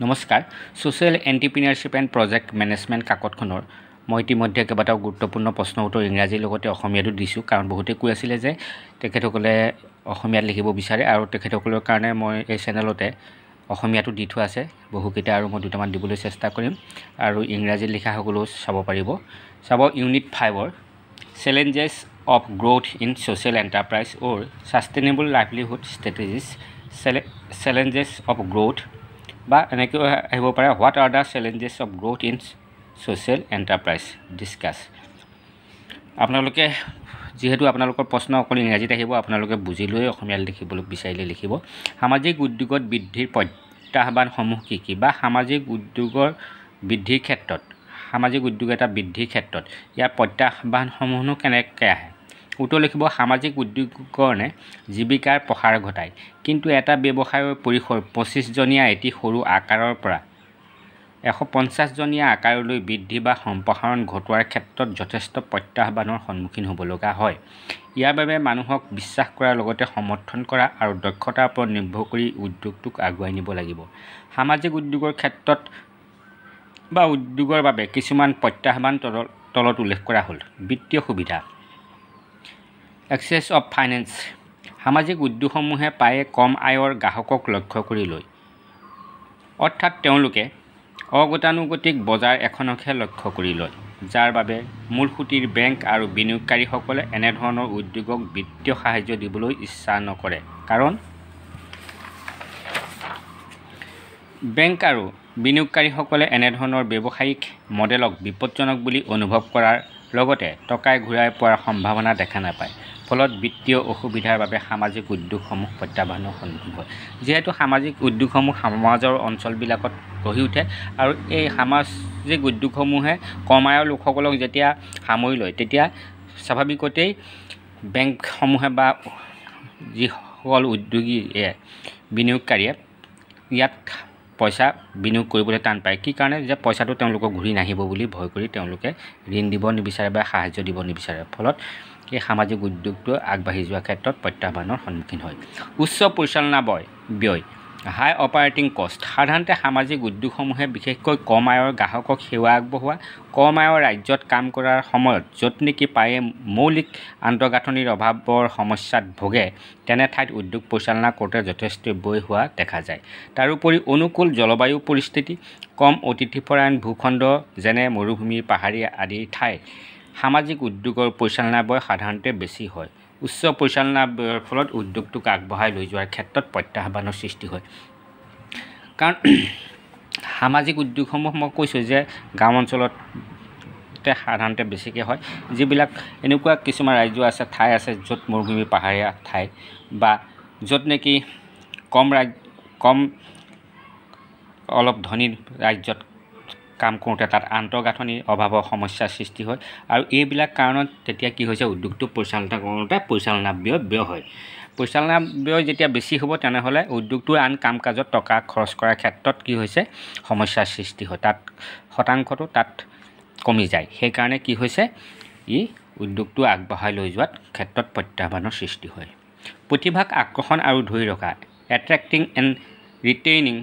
নমস্কাৰ social এন্টাৰপ্ৰিনাৰশ্বিপ and project management কাকতখনৰ মই ইতিমধ্যে কেইবাটাও গুৰুত্বপূৰ্ণ প্ৰশ্ন উত্তৰ ইংৰাজীৰ লগতে অসমীয়াতো দিছোঁ কাৰণ বহুতে কৈ আছিল যে তেখেতসকলে অসমীয়াত লিখিব বিচাৰে আৰু তেখেতসকলৰ কাৰণে মই এই চেনেলতে অসমীয়াতো দি থোৱা আছে বহুকেইটা আৰু মই দুটামান দিবলৈ চেষ্টা কৰিম আৰু ইংৰাজীত লিখা সকলো চাব পাৰিব চাব ইউনিট 5ৰ challenges of growth in social enterprise or sustainable livelihood strategies challenges of growth বা এনেকৈ আহিব পাৰে what are the challenges of growth in social enterprise discuss আপোনালোকে যেহেতু আপোনালোকৰ প্ৰশ্ন অকল ইংৰাজীত আহিব আপোনালোকে বুজি লৈ অসমীয়াত লিখিবলৈ বিচাৰিলে লিখিব সামাজিক উদ্যোগত বৃদ্ধিৰ প্ৰত্যাহ্বানসমূহ কি কি বা সামাজিক উদ্যোগৰ বৃদ্ধিৰ ক্ষেত্ৰত সামাজিক উদ্যোগ এটা বৃদ্ধিৰ ক্ষেত্ৰত ইয়াৰ প্ৰত্যাহ্বানসমূহনো কেনেকৈ আহে উত্তৰ লিখিব সামাজিক উদ্যোগকৰণে জীৱিকাৰ প্ৰসাৰ ঘটায় কিন্তু এটা ব্যৱসায়ৰ পৰিসৰ 25 জনীয়া এটি সৰু আকাৰৰ পৰা 150 জনীয়া আকাৰলৈ বৃদ্ধি বা সম্প্ৰসাৰণ ঘটোৱাৰ ক্ষেত্ৰত যথেষ্ট প্ৰত্যাহ্বানৰ সন্মুখীন হ'ব লগা হয় ইয়াৰ বাবে মানুহক বিশ্বাস কৰাৰ লগতে সমৰ্থন কৰা আৰু দক্ষতাৰ ওপৰত নিৰ্ভৰ কৰি উদ্যোগটোক আগুৱাই নিব লাগিব সামাজিক উদ্যোগৰ ক্ষেত্ৰত বা উদ্যোগৰ বাবে কিছুমান প্ৰত্যাহ্বান তলত উল্লেখ কৰা হ'ল বিত্তীয় সুবিধা এক্সেছ অফ ফাইনেন্স সামাজিক উদ্যোগসমূহে প্ৰায়ে কম আয়ৰ গ্ৰাহকক লক্ষ্য কৰি লয় অৰ্থাৎ তেওঁলোকে অগতানুগতিক বজাৰ এখনকহে লক্ষ্য কৰি লয় যাৰ বাবে মূলসুঁতিৰ বেংক আৰু বিনিয়োগকাৰীসকলে এনেধৰণৰ উদ্যোগক বিত্তীয় সাহায্য দিবলৈ ইচ্ছা নকৰে কাৰণ বেংক আৰু বিনিয়োগকাৰীসকলে এনেধৰণৰ ব্যৱসায়িক মডেলক বিপদজনক বুলি অনুভৱ কৰাৰ লগতে টকাই ঘূৰাই পোৱাৰ সম্ভাৱনা দেখা নাপায় ফলত বিত্তীয় অসুবিধাৰ বাবে সামাজিক উদ্যোগসমূহ প্ৰত্যাহ্বানৰ সন্মুখীন হয় যেহেতু সামাজিক উদ্যোগসমূহ সমাজৰ অঞ্চলবিলাকত গঢ়ি উঠে আৰু এই সামাজিক উদ্যোগসমূহে কম আয়ৰ লোকসকলক যেতিয়া সামৰি লয় তেতিয়া স্বাভাৱিকতেই বেংকসমূহে বা যিসকল উদ্যোগী বিনিয়োগকাৰীয়ে ইয়াত পইচা বিনিয়োগ কৰিবলৈ টান পায় কি কাৰণে যে পইচাটো তেওঁলোকক ঘূৰি নাহিব বুলি ভয় কৰি তেওঁলোকে ঋণ দিব নিবিচাৰে বা সাহায্য দিব নিবিচাৰে ফলত এই সামাজিক উদ্যোগটো আগবাঢ়ি যোৱাৰ ক্ষেত্ৰত প্ৰত্যাহ্বানৰ সন্মুখীন হয় উচ্চ পৰিচালনা ব্যয় হাই অপাৰেটিং কষ্ট সাধাৰণতে সামাজিক উদ্যোগসমূহে বিশেষকৈ কম আয়ৰ গ্ৰাহকক সেৱা আগবঢ়োৱা কম আয়ৰ ৰাজ্যত কাম কৰাৰ সময়ত য'ত নেকি প্ৰায়ে মৌলিক আন্তঃগাঁথনিৰ অভাৱৰ সমস্যাত ভোগে তেনে ঠাইত উদ্যোগ পৰিচালনা কৰোঁতে যথেষ্ট ব্যয় হোৱা দেখা যায় তাৰোপৰি অনুকূল জলবায়ু পৰিস্থিতি কম অতিথিপৰায়ণ ভূখণ্ড যেনে মৰুভূমি পাহাৰীয়া আদিৰ ঠাই সামাজিক উদ্যোগৰ পৰিচালনা ব্যয় সাধাৰণতে বেছি হয় উচ্চ পৰিচালনা ব্যয়ৰ ফলত উদ্যোগটোক আগবঢ়াই লৈ যোৱাৰ ক্ষেত্ৰত প্ৰত্যাহ্বানৰ সৃষ্টি হয় কাৰণ সামাজিক উদ্যোগসমূহ মই কৈছোঁ যে গাঁও অঞ্চলতে সাধাৰণতে বেছিকৈ হয় যিবিলাক এনেকুৱা কিছুমান ৰাজ্য আছে ঠাই আছে য'ত মৰুভূমি পাহাৰীয়া ঠাই বা য'ত নেকি কম অলপ ধনী ৰাজ্যত কাম কৰোঁতে তাত আন্তঃগাঁথনিৰ অভাৱৰ সমস্যাৰ সৃষ্টি হয় আৰু এইবিলাক কাৰণত তেতিয়া কি হৈছে উদ্যোগটো পৰিচালনা কৰোঁতে পৰিচালনা ব্যয় হয় পৰিচালনা ব্যয় যেতিয়া বেছি হ'ব তেনেহ'লে উদ্যোগটোৰ আন কাম কাজত টকা খৰচ কৰাৰ ক্ষেত্ৰত কি হৈছে সমস্যাৰ সৃষ্টি হয় তাত শতাংশটো তাত কমি যায় সেইকাৰণে কি হৈছে উদ্যোগটো আগবঢ়াই লৈ যোৱাত ক্ষেত্ৰত প্ৰত্যাহ্বানৰ সৃষ্টি হয় প্ৰতিভাক আকৰ্ষণ আৰু ধৰি ৰখা এট্ৰেক্টিং এণ্ড ৰিটেইনিং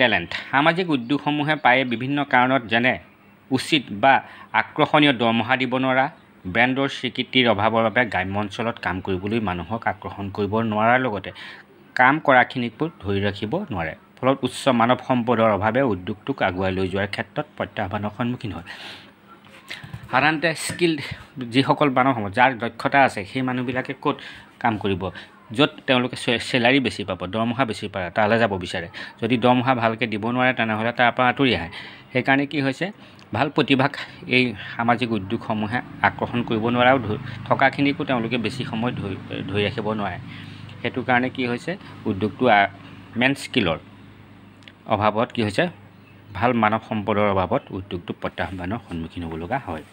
টেলেণ্ট সামাজিক উদ্যোগসমূহে প্ৰায়ে বিভিন্ন কাৰণত যেনে উচিত বা আকৰ্ষণীয় দৰমহা দিব নোৱাৰা ব্ৰেণ্ডৰ স্বীকৃতিৰ অভাৱৰ বাবে গ্ৰাম্য অঞ্চলত কাম কৰিবলৈ মানুহক আকৰ্ষণ কৰিব নোৱাৰাৰ লগতে কাম কৰাখিনিকো ধৰি ৰাখিব নোৱাৰে ফলত উচ্চ মানৱ সম্পদৰ অভাৱে উদ্যোগটোক আগুৱাই লৈ যোৱাৰ ক্ষেত্ৰত প্ৰত্যাহ্বানৰ সন্মুখীন হয় সাধাৰণতে স্কিল্ড যিসকল মানুহ যাৰ দক্ষতা আছে সেই মানুহবিলাকে ক'ত কাম কৰিব য'ত তেওঁলোকে চেলাৰী বেছি পাব দৰমহা বেছি পায় তালৈ যাব বিচাৰে যদি দৰমহা ভালকৈ দিব নোৱাৰে তেনেহ'লে তাৰ পৰা আঁতৰি আহে সেইকাৰণে কি হৈছে ভাল প্ৰতিভাক এই সামাজিক উদ্যোগসমূহে আকৰ্ষণ কৰিব নোৱাৰে আৰু থকাখিনিকো তেওঁলোকে বেছি সময় ধৰি ৰাখিব নোৱাৰে সেইটো কাৰণে কি হৈছে উদ্যোগটো মেন স্কিলৰ অভাৱত কি হৈছে ভাল মানৱ সম্পদৰ অভাৱত উদ্যোগটো প্ৰত্যাহ্বানৰ সন্মুখীন হ'ব লগা হয়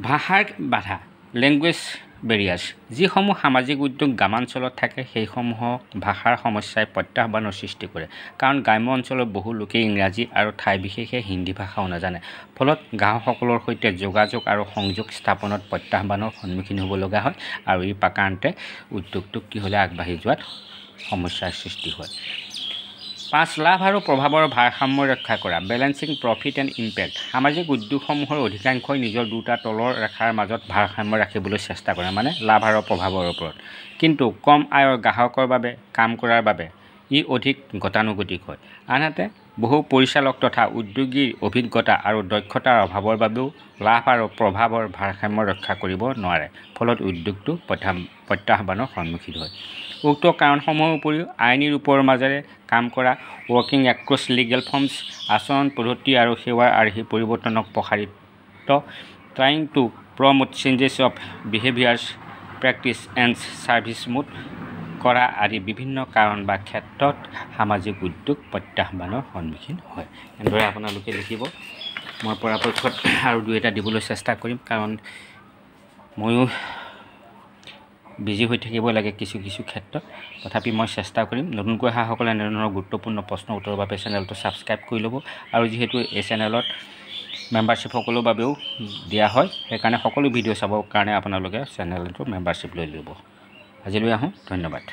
ভাষাৰ বাধা লেংগুৱেজ বেৰিয়াৰ্ছ যিসমূহ সামাজিক উদ্যোগ গ্ৰামাঞ্চলত থাকে সেইসমূহক ভাষাৰ সমস্যাই প্ৰত্যাহ্বানৰ সৃষ্টি কৰে কাৰণ গ্ৰাম্য অঞ্চলৰ বহু লোকে ইংৰাজী আৰু ঠাই বিশেষে হিন্দী ভাষাও নাজানে ফলত গ্ৰাহকসকলৰ সৈতে যোগাযোগ আৰু সংযোগ স্থাপনত প্ৰত্যাহ্বানৰ সন্মুখীন হ'ব লগা হয় আৰু এই কাৰণতে উদ্যোগটোক কি হ'লে আগবাঢ়ি যোৱাত সমস্যাৰ সৃষ্টি হয় 5 লাভ আৰু প্ৰভাৱৰ ভাৰসাম্য ৰক্ষা কৰা বেলেন্সিং প্ৰফিট এণ্ড ইম্পেক্ট সামাজিক উদ্যোগসমূহৰ অধিকাংশই নিজৰ দুটা তলৰ ৰেখাৰ মাজত ভাৰসাম্য ৰাখিবলৈ চেষ্টা কৰে মানে লাভ আৰু প্ৰভাৱৰ ওপৰত কিন্তু কম আয়ৰ গ্ৰাহকৰ বাবে কাম কৰাৰ বাবে ই অধিক গতানুগতিক হয় আনহাতে বহু পৰিচালক তথা উদ্যোগীৰ অভিজ্ঞতা আৰু দক্ষতাৰ অভাৱৰ বাবেও লাভ আৰু প্ৰভাৱৰ ভাৰসাম্য ৰক্ষা কৰিব নোৱাৰে ফলত উদ্যোগটো প্ৰত্যাহ্বানৰ সন্মুখীন হয় উক্ত কাৰণসমূহৰ উপৰিও আইনী ৰূপৰ মাজেৰে কাম কৰা ৱৰ্কিং এক্ৰছ লিগেল ফৰ্মছ আচৰণ পদ্ধতি আৰু সেৱাৰ আৰ্হি পৰিৱৰ্তনক প্ৰসাৰিত trying to promote changes of behaviours practice and service mode কৰা আদি বিভিন্ন কাৰণ বা ক্ষেত্ৰত সামাজিক উদ্যোগ প্ৰত্যাহ্বানৰ সন্মুখীন হয় এনেদৰে আপোনালোকে লিখিব মই পৰাপক্ষত আৰু দুই এটা দিবলৈ চেষ্টা কৰিম কাৰণ ময়ো বিজি হৈ থাকিব লাগে কিছু ক্ষেত্ৰত তথাপি মই চেষ্টা কৰিম নতুনকৈ অহাসকলে এনেধৰণৰ গুৰুত্বপূৰ্ণ প্ৰশ্ন উত্তৰৰ বাবে চেনেলটো ছাবস্ক্ৰাইব কৰি ল'ব আৰু যিহেতু এই চেনেলত মেম্বাৰশ্বিপ সকলৰ বাবেও দিয়া হয় সেইকাৰণে সকলো ভিডিঅ' চাবৰ কাৰণে আপোনালোকে চেনেলটো মেম্বাৰশ্বিপ লৈ ল'ব আজিলৈ আহোঁ ধন্যবাদ